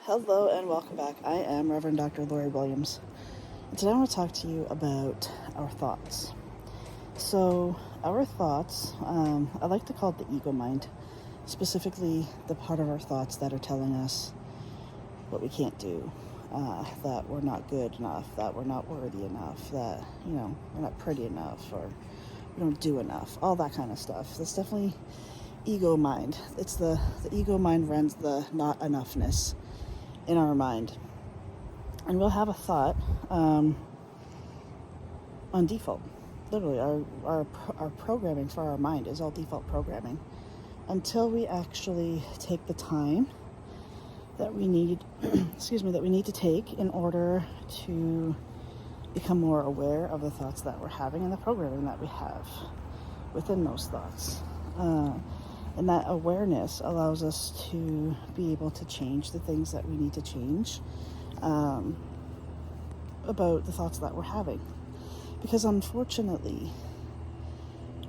Hello and welcome back. I am Reverend Dr. Lori Williams. And today I want to talk to you about our thoughts. So, our thoughts, I like to call it the ego mind, specifically the part of our thoughts that are telling us what we can't do, that we're not good enough, that we're not worthy enough, that, we're not pretty enough, or we don't do enough, all that kind of stuff. That's definitely ego mind. It's the ego mind runs the not enoughness in our mind, and we'll have a thought on default. Literally, our programming for our mind is all default programming until we actually take the time that we need that we need to take in order to become more aware of the thoughts that we're having and the programming that we have within those thoughts. And that awareness allows us to be able to change the things that we need to change about the thoughts that we're having. Because unfortunately,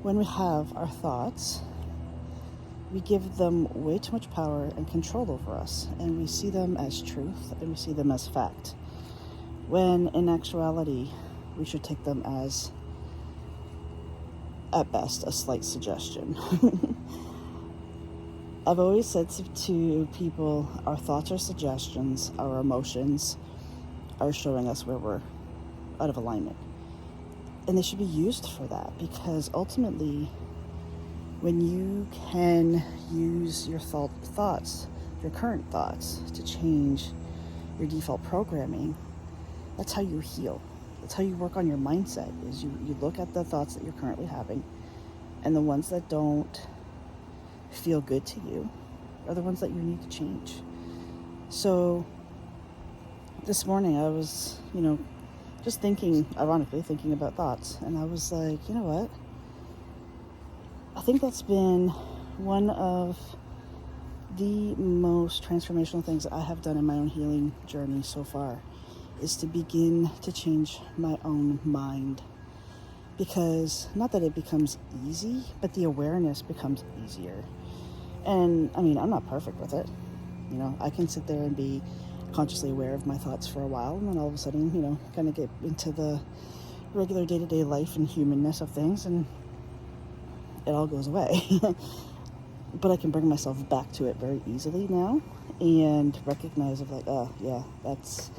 when we have our thoughts, we give them way too much power and control over us. And we see them as truth and we see them as fact. When in actuality, we should take them as, at best, a slight suggestion. I've always said to people, our thoughts are suggestions, our emotions are showing us where we're out of alignment. And they should be used for that, because ultimately, when you can use your thoughts, your current thoughts, to change your default programming, that's how you heal. That's how you work on your mindset, is you look at the thoughts that you're currently having, and the ones that don't feel good to you are the ones that you need to change. So this morning I was, just ironically thinking about thoughts, and I was like, you know what? I think that's been one of the most transformational things I have done in my own healing journey so far, is to begin to change my own mind. Because not that it becomes easy, but the awareness becomes easier. And I'm not perfect with it. I can sit there and be consciously aware of my thoughts for a while, and then all of a sudden, kind of get into the regular day-to-day life and humanness of things, and it all goes away. But I can bring myself back to it very easily now and recognize of that's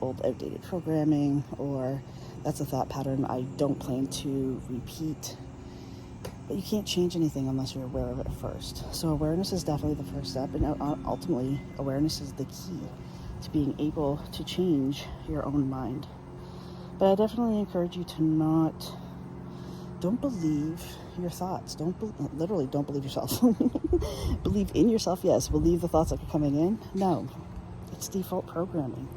old outdated programming, or that's a thought pattern I don't plan to repeat. But you can't change anything unless you're aware of it first. So awareness is definitely the first step, and ultimately awareness is the key to being able to change your own mind. But I definitely encourage you to don't believe your thoughts. Don't believe yourself. Believe in yourself, yes. Believe the thoughts that are coming in. No, it's default programming.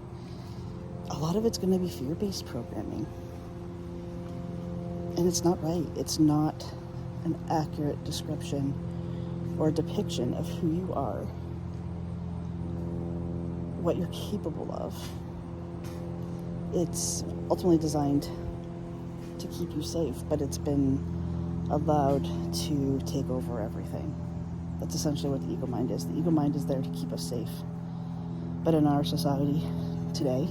A lot of it's going to be fear-based programming. And it's not right. It's not an accurate description or depiction of who you are, what you're capable of. It's ultimately designed to keep you safe, but it's been allowed to take over everything. That's essentially what the ego mind is. The ego mind is there to keep us safe. But in our society today,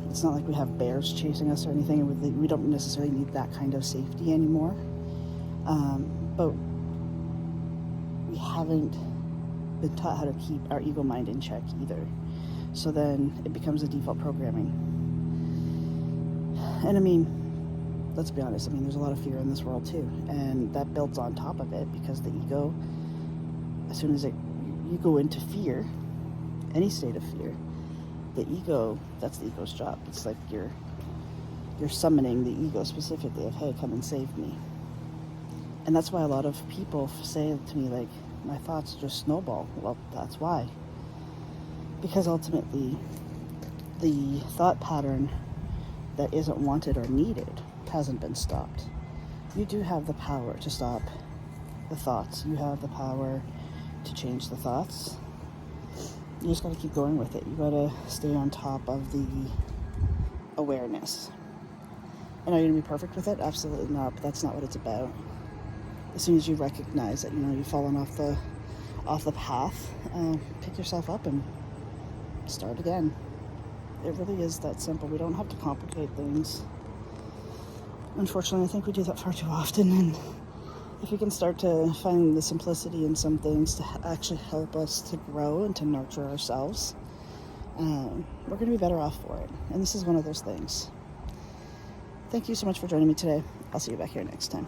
it's not like we have bears chasing us or anything. We don't necessarily need that kind of safety anymore. But we haven't been taught how to keep our ego mind in check either. So then it becomes a default programming. And let's be honest, there's a lot of fear in this world too. And that builds on top of it, because the ego, as soon as you go into fear, any state of fear, the ego, that's the ego's job. It's like you're summoning the ego specifically of, hey, come and save me. And that's why a lot of people say to me, like, my thoughts just snowball. Well, that's why. Because ultimately, the thought pattern that isn't wanted or needed hasn't been stopped. You do have the power to stop the thoughts. You have the power to change the thoughts. You just got to keep going with it. You got to stay on top of the awareness. And are you going to be perfect with it? Absolutely not, but that's not what it's about. As soon as you recognize that, you've fallen off off the path, pick yourself up and start again. It really is that simple. We don't have to complicate things. Unfortunately, I think we do that far too often, and if we can start to find the simplicity in some things to actually help us to grow and to nurture ourselves, we're going to be better off for it. And this is one of those things. Thank you so much for joining me today. I'll see you back here next time.